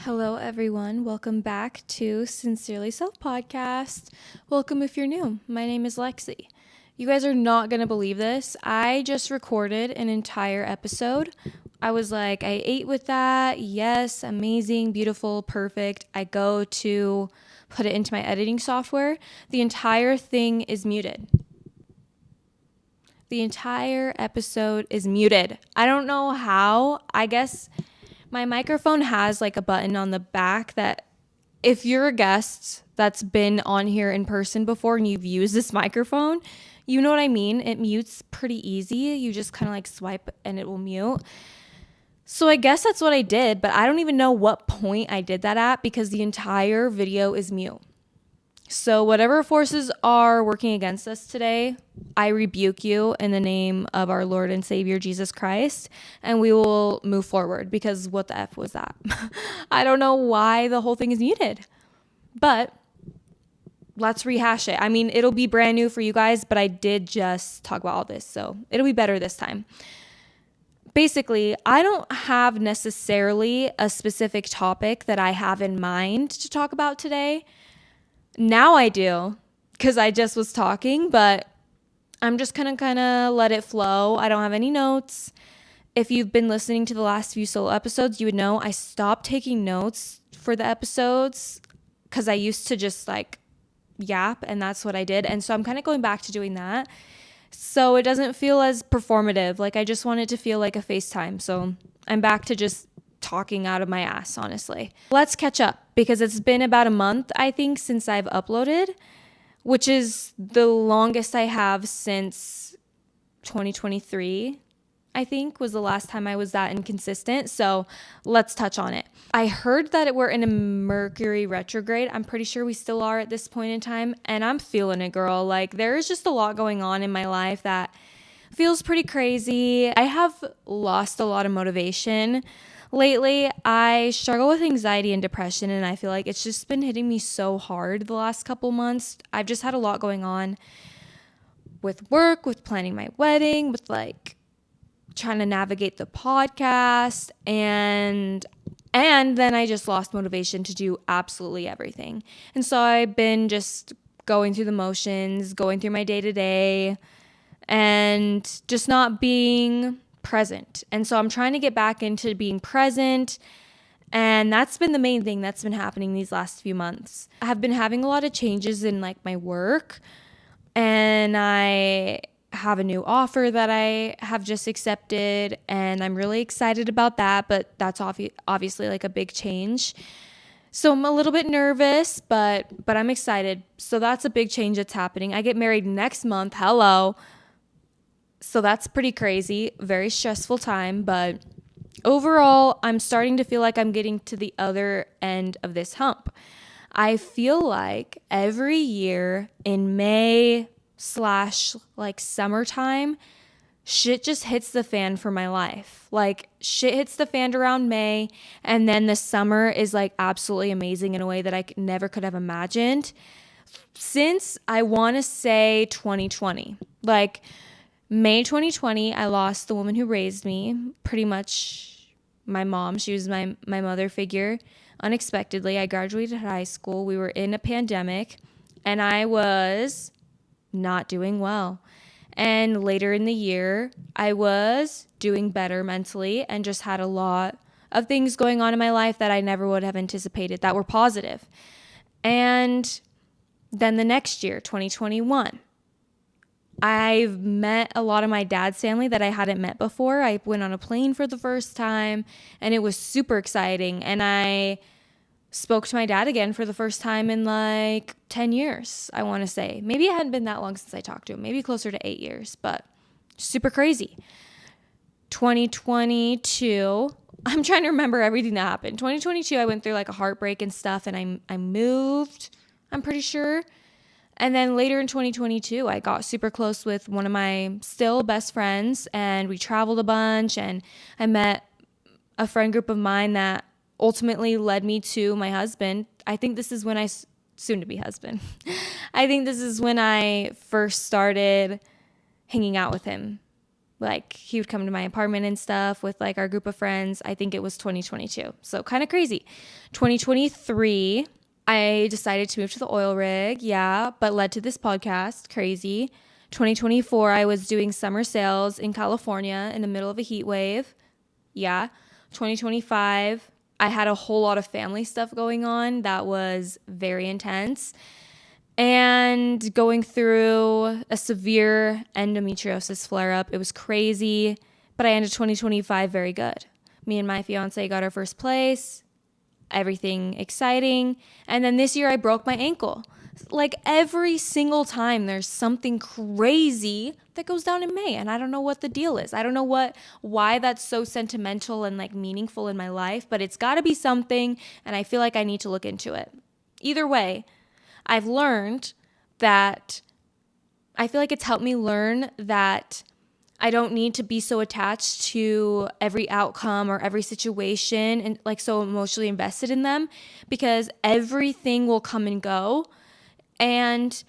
Hello, everyone. Welcome back to Sincerely Self Podcast. Welcome if you're new. My name is Lexi. You guys are not going to believe this. I just recorded an entire episode. I was like, I ate with that. Yes, amazing, beautiful, perfect. I go to put it into my editing software. The entire thing is muted. The entire episode is muted. I don't know how. I guess my microphone has like a button on the back that if you're a guest that's been on here in person before and you've used this microphone, you know what I mean? It mutes pretty easy. You just kind of like swipe and it will mute. So I guess that's what I did, but I don't even know what point I did that at because the entire video is mute. So whatever forces are working against us today, I rebuke you in the name of our Lord and Savior, Jesus Christ, and we will move forward because what the F was that? I don't know why the whole thing is muted, but let's rehash it. I mean, it'll be brand new for you guys, but I did just talk about all this, so it'll be better this time. Basically, I don't have necessarily a specific topic that I have in mind to talk about today. Now I do, because I just was talking, but I'm just gonna kind of let it flow. I don't have any notes. If you've been listening to the last few solo episodes, you would know I stopped taking notes for the episodes because I used to just like yap, and that's what I did. And so I'm kind of going back to doing that. So it doesn't feel as performative. Like I just want it to feel like a FaceTime. So I'm back to just talking out of my ass, honestly. Let's catch up because it's been about a month, I think, since I've uploaded, which is the longest I have since 2023, I think, was the last time I was that inconsistent. So let's touch on it. I heard that we're in a Mercury retrograde. I'm pretty sure we still are at this point in time. And I'm feeling it, girl. Like there is just a lot going on in my life that feels pretty crazy. I have lost a lot of motivation. Lately, I struggle with anxiety and depression, and I feel like it's just been hitting me so hard the last couple months. I've just had a lot going on with work, with planning my wedding, with like trying to navigate the podcast, and then I just lost motivation to do absolutely everything. And so I've been just going through the motions, going through my day-to-day, and just not being present. And so I'm trying to get back into being present. And that's been the main thing that's been happening these last few months. I have been having a lot of changes in like my work. And I have a new offer that I have just accepted. And I'm really excited about that. But that's obviously like a big change. So I'm a little bit nervous, but I'm excited. So that's a big change that's happening. I get married next month. Hello. So that's pretty crazy, very stressful time, but overall, I'm starting to feel like I'm getting to the other end of this hump. I feel like every year in May / like summertime, shit just hits the fan for my life. Like shit hits the fan around May, and then the summer is like absolutely amazing in a way that I never could have imagined since I want to say 2020. Like May 2020, I lost the woman who raised me, pretty much my mom. She was my mother figure. Unexpectedly, I graduated high school. We were in a pandemic, and I was not doing well. And later in the year, I was doing better mentally and just had a lot of things going on in my life that I never would have anticipated that were positive. And then the next year, 2021, I've met a lot of my dad's family that I hadn't met before. I went on a plane for the first time, and it was super exciting. And I spoke to my dad again for the first time in like 10 years, I want to say. Maybe it hadn't been that long since I talked to him. Maybe closer to 8 years, but super crazy. 2022, I'm trying to remember everything that happened. 2022, I went through like a heartbreak and stuff, and I moved, I'm pretty sure. And then later in 2022, I got super close with one of my still best friends, and we traveled a bunch, and I met a friend group of mine that ultimately led me to my husband. I think this is when soon to be husband. I think this is when I first started hanging out with him. Like he would come to my apartment and stuff with like our group of friends. I think it was 2022. So kind of crazy. 2023, I decided to move to the oil rig. Yeah, but led to this podcast. Crazy. 2024, I was doing summer sales in California in the middle of a heat wave. Yeah. 2025, I had a whole lot of family stuff going on that was very intense and going through a severe endometriosis flare up. It was crazy, but I ended 2025 very good. Me and my fiance got our first place, everything exciting. And then this year I broke my ankle. Like every single time there's something crazy that goes down in May, and I don't know what the deal is. I don't know why that's so sentimental and like meaningful in my life, but it's got to be something, and I feel like I need to look into it. Either way, I've learned that I feel like it's helped me learn that I don't need to be so attached to every outcome or every situation and like so emotionally invested in them, because everything will come and go and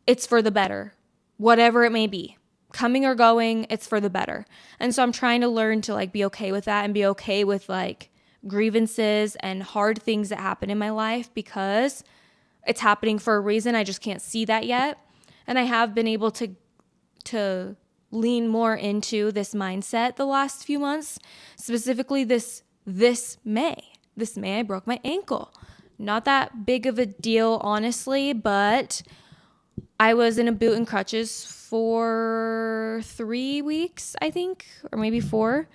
it's for the better, whatever it may be. Coming or going, it's for the better. And so I'm trying to learn to like be okay with that and be okay with like grievances and hard things that happen in my life, because it's happening for a reason. I just can't see that yet. And I have been able to lean more into this mindset the last few months, specifically this May. This May I broke my ankle. Not that big of a deal, honestly, but I was in a boot and crutches for 3 weeks, I think, or maybe 4.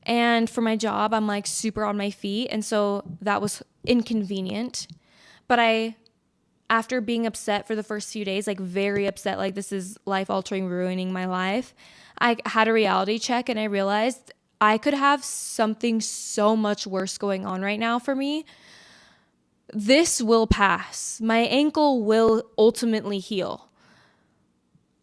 And for my job, I'm like super on my feet. And so that was inconvenient. But after being upset for the first few days, like very upset, like this is life altering, ruining my life, I had a reality check and I realized I could have something so much worse going on right now for me. This will pass. My ankle will ultimately heal.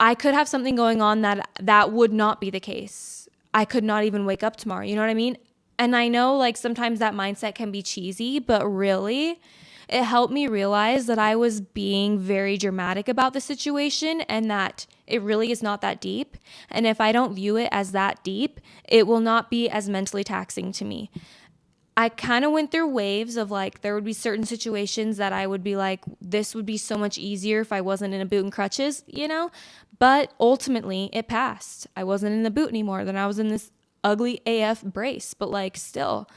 I could have something going on that would not be the case. I could not even wake up tomorrow. You know what I mean? And I know like sometimes that mindset can be cheesy, but really it helped me realize that I was being very dramatic about the situation and that it really is not that deep. And if I don't view it as that deep, it will not be as mentally taxing to me. I kind of went through waves of like, there would be certain situations that I would be like, this would be so much easier if I wasn't in a boot and crutches, you know? But ultimately it passed. I wasn't in the boot anymore. Then I was in this ugly AF brace, but like still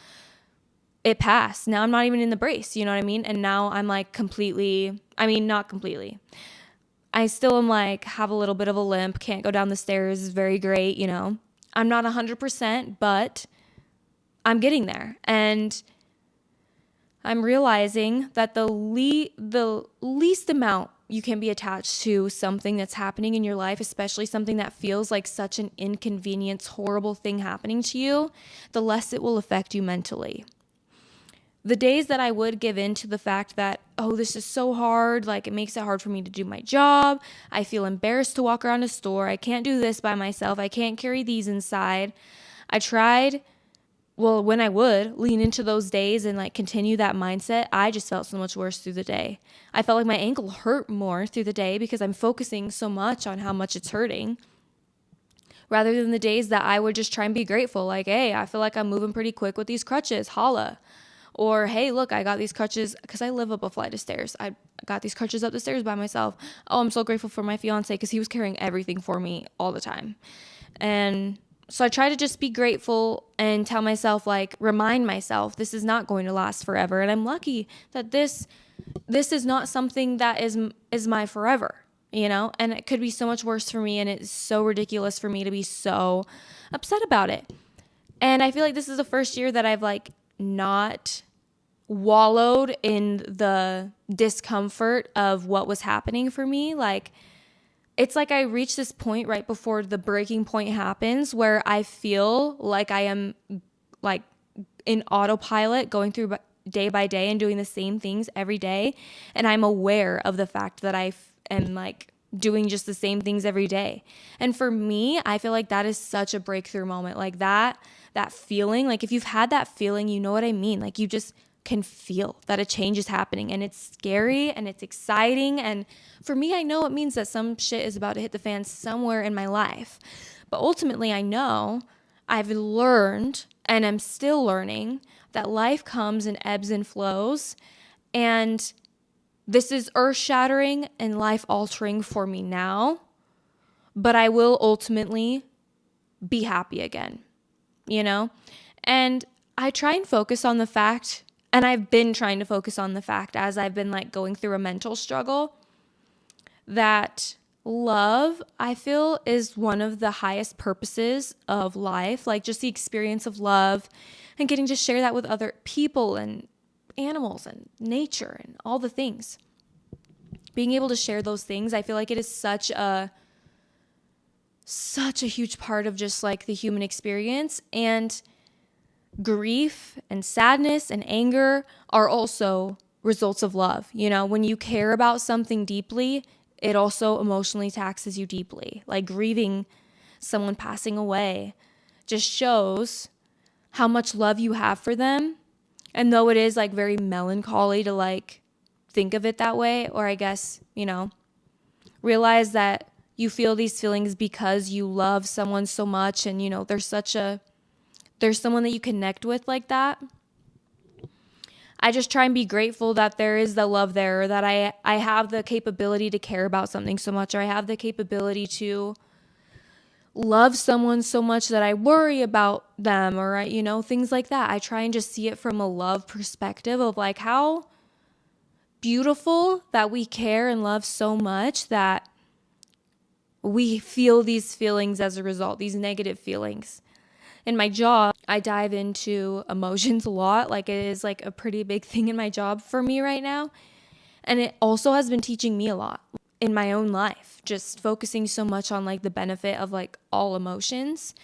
it passed. Now I'm not even in the brace, you know what I mean? And now I'm like not completely. I still am like, have a little bit of a limp, can't go down the stairs, is very great, you know? I'm not 100%, but I'm getting there. And I'm realizing that the least amount you can be attached to something that's happening in your life, especially something that feels like such an inconvenience, horrible thing happening to you, the less it will affect you mentally. The days that I would give in to the fact that, oh, this is so hard, like it makes it hard for me to do my job, I feel embarrassed to walk around a store, I can't do this by myself, I can't carry these inside. When I would lean into those days and like continue that mindset, I just felt so much worse through the day. I felt like my ankle hurt more through the day because I'm focusing so much on how much it's hurting, rather than the days that I would just try and be grateful. Like, hey, I feel like I'm moving pretty quick with these crutches, holla. Or, hey, look, I got these crutches because I live up a flight of stairs. I got these crutches up the stairs by myself. Oh, I'm so grateful for my fiance because he was carrying everything for me all the time. And so I try to just be grateful and tell myself, like, remind myself, this is not going to last forever. And I'm lucky that this is not something that is my forever, you know? And it could be so much worse for me. And it's so ridiculous for me to be so upset about it. And I feel like this is the first year that I've like not wallowed in the discomfort of what was happening for me. Like, it's like I reached this point right before the breaking point happens where I feel like I am like in autopilot going through day by day and doing the same things every day. And I'm aware of the fact that I am like doing just the same things every day. And for me, I feel like that is such a breakthrough moment. Like that feeling, like if you've had that feeling, you know what I mean? Like you just can feel that a change is happening, and it's scary and it's exciting. And for me, I know it means that some shit is about to hit the fan somewhere in my life. But ultimately, I know I've learned and I'm still learning that life comes in ebbs and flows. And this is earth shattering and life altering for me now. But I will ultimately be happy again, you know? And I try and focus on the fact, and I've been trying to focus on the fact as I've been like going through a mental struggle, that love, I feel, is one of the highest purposes of life. Like just the experience of love and getting to share that with other people and animals and nature and all the things. Being able to share those things, I feel like it is such a huge part of just like the human experience. And grief and sadness and anger are also results of love. You know, when you care about something deeply, it also emotionally taxes you deeply. Like grieving someone passing away just shows how much love you have for them. And though it is like very melancholy to like think of it that way, or I guess, you know, realize that you feel these feelings because you love someone so much and, you know, there's someone that you connect with like that. I just try and be grateful that there is the love there, or that I have the capability to care about something so much, or I have the capability to love someone so much that I worry about them, or, you know, things like that. I try and just see it from a love perspective of like how beautiful that we care and love so much that we feel these feelings as a result, these negative feelings. In my job, I dive into emotions a lot. Like it is like a pretty big thing in my job for me right now. And it also has been teaching me a lot in my own life, just focusing so much on like the benefit of like all emotions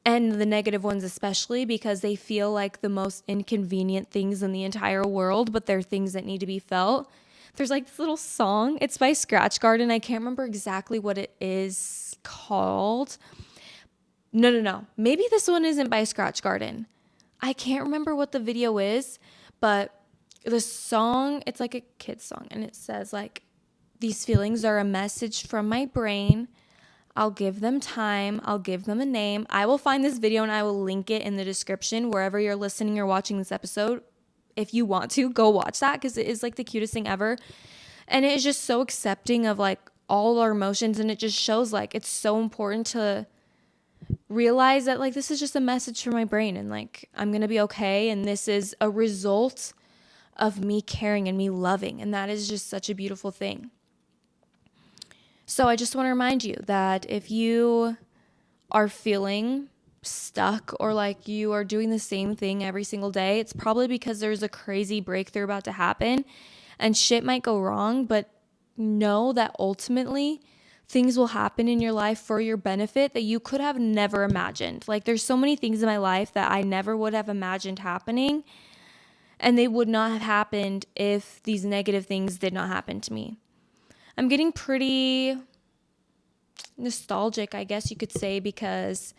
and the negative ones, especially because they feel like the most inconvenient things in the entire world, but they're things that need to be felt. There's like this little song. It's by Scratch Garden. I can't remember exactly what it is called. No. Maybe this one isn't by Scratch Garden. I can't remember what the video is, but the song, it's like a kid's song, and it says like, these feelings are a message from my brain. I'll give them time. I'll give them a name. I will find this video and I will link it in the description wherever you're listening or watching this episode. If you want to, go watch that because it is like the cutest thing ever. And it is just so accepting of like all our emotions, and it just shows like it's so important to realize that like this is just a message from my brain, and like I'm going to be okay, and this is a result of me caring and me loving, and that is just such a beautiful thing. So I just want to remind you that if you are feeling stuck or like you are doing the same thing every single day, it's probably because there's a crazy breakthrough about to happen and shit might go wrong, but know that ultimately things will happen in your life for your benefit that you could have never imagined. Like there's so many things in my life that I never would have imagined happening, and they would not have happened if these negative things did not happen to me. I'm getting pretty nostalgic, I guess you could say, because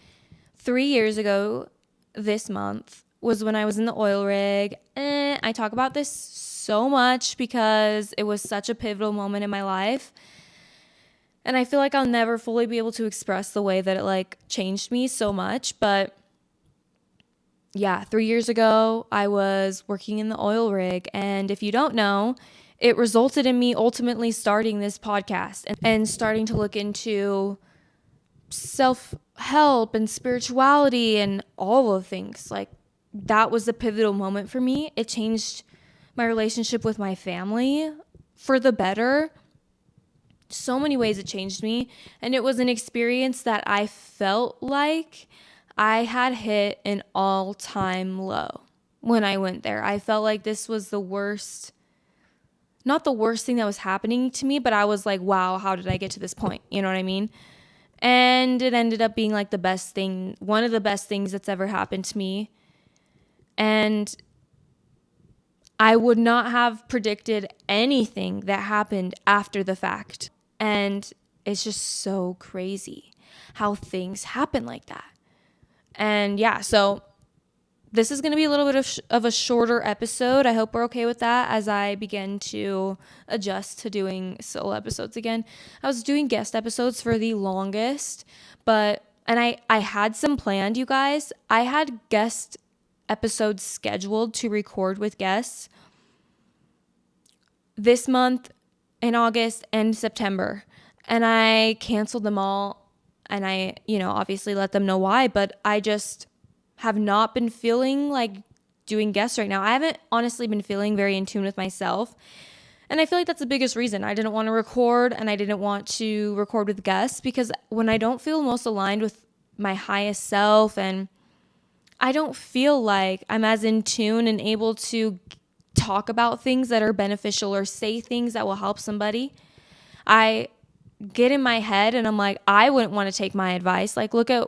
3 years ago this month was when I was in the oil rig. I talk about this so much because it was such a pivotal moment in my life. And I feel like I'll never fully be able to express the way that it like changed me so much. But yeah, 3 years ago, I was working in the oil rig. And if you don't know, it resulted in me ultimately starting this podcast and starting to look into self-help and spirituality and all of things. Like that was a pivotal moment for me. It changed my relationship with my family for the better. So many ways it changed me. And it was an experience that I felt like I had hit an all-time low when I went there. I felt like this was the worst, not the worst thing that was happening to me, but I was like, wow, how did I get to this point? You know what I mean? And it ended up being like the best thing, one of the best things that's ever happened to me. And I would not have predicted anything that happened after the fact. And it's just so crazy how things happen like that. And yeah, so this is going to be a little bit of a shorter episode. I hope we're okay with that as I begin to adjust to doing solo episodes again. I was doing guest episodes for the longest, but And I had some planned, you guys. I had guest episodes scheduled to record with guests this month, in August and September. And I canceled them all. And I, obviously let them know why. But I just have not been feeling like doing guests right now. I haven't honestly been feeling very in tune with myself. And I feel like that's the biggest reason. I didn't want to record, and I didn't want to record with guests, because when I don't feel most aligned with my highest self, and I don't feel like I'm as in tune and able to talk about things that are beneficial or say things that will help somebody, I get in my head and I'm like, I wouldn't want to take my advice. Like, look at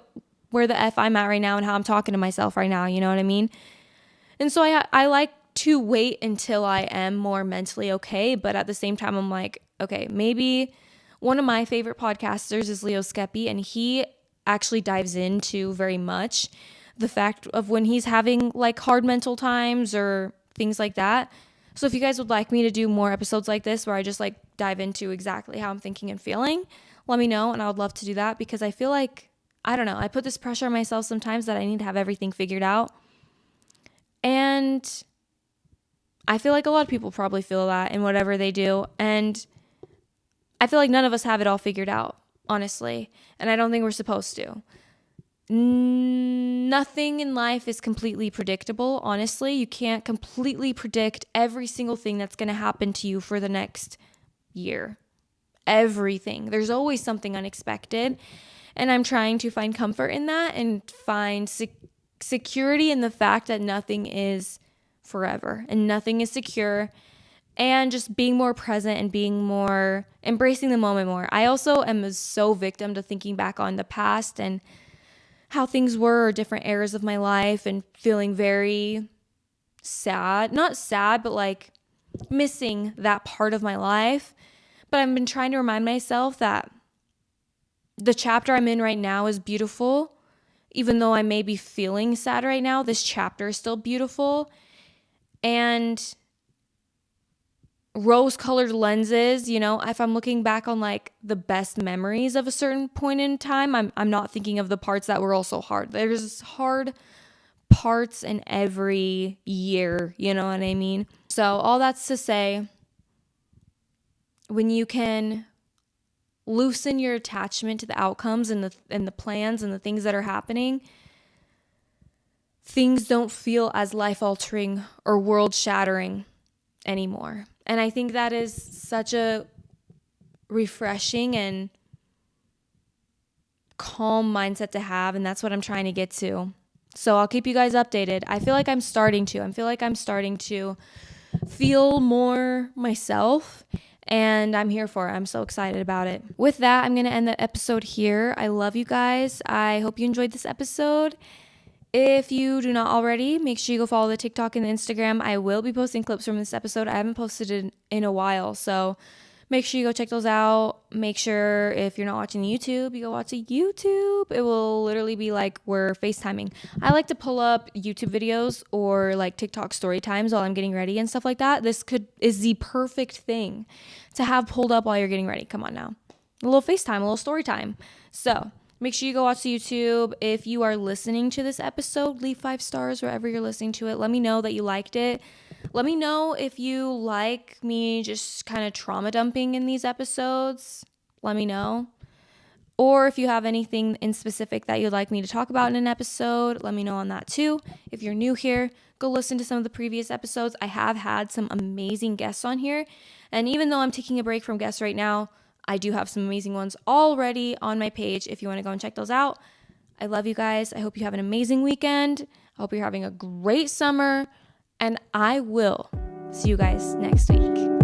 where the F I'm at right now and how I'm talking to myself right now. You know what I mean? And so I like to wait until I am more mentally okay. But at the same time, I'm like, okay, maybe one of my favorite podcasters is Leo Skeppy, and he actually dives into very much the fact of when he's having like hard mental times or things like that. So if you guys would like me to do more episodes like this, where I just like dive into exactly how I'm thinking and feeling, let me know. And I would love to do that, because I feel like, I don't know, I put this pressure on myself sometimes that I need to have everything figured out. And I feel like a lot of people probably feel that in whatever they do. And I feel like none of us have it all figured out, honestly. And I don't think we're supposed to. Nothing in life is completely predictable, honestly. You can't completely predict every single thing that's going to happen to you for the next year. Everything. There's always something unexpected. And I'm trying to find comfort in that and find security in the fact that nothing is forever and nothing is secure, and just being more present and being more embracing the moment more. I also am so victim to thinking back on the past and how things were, or different eras of my life, and feeling very sad. Not sad, but like missing that part of my life. But I've been trying to remind myself that the chapter I'm in right now is beautiful. Even though I may be feeling sad right now, this chapter is still beautiful. And rose-colored lenses, if I'm looking back on like the best memories of a certain point in time, I'm not thinking of the parts that were also hard. There's hard parts in every year, you know what I mean? So all that's to say, when you can loosen your attachment to the outcomes and the plans and the things that are happening, things don't feel as life-altering or world-shattering anymore. And I think that is such a refreshing and calm mindset to have, and that's what I'm trying to get to. So I'll keep you guys updated. I feel like I'm starting to feel more myself, and I'm here for it. I'm so excited about it. With that, I'm going to end the episode here. I love you guys. I hope you enjoyed this episode. If you do not already, make sure you go follow the TikTok and the Instagram. I will be posting clips from this episode. I haven't posted it in a while, so make sure you go check those out. Make sure if you're not watching YouTube, you go watch the YouTube. It will literally be like we're FaceTiming. I like to pull up YouTube videos or like TikTok story times while I'm getting ready and stuff like that. This is the perfect thing to have pulled up while you're getting ready. Come on now. A little FaceTime, a little story time. So make sure you go watch the YouTube. If you are listening to this episode, leave 5 stars wherever you're listening to it. Let me know that you liked it. Let me know if you like me just kind of trauma dumping in these episodes. Let me know. Or if you have anything in specific that you'd like me to talk about in an episode, let me know on that too. If you're new here, go listen to some of the previous episodes. I have had some amazing guests on here. And even though I'm taking a break from guests right now, I do have some amazing ones already on my page if you want to go and check those out. I love you guys. I hope you have an amazing weekend. I hope you're having a great summer. And I will see you guys next week.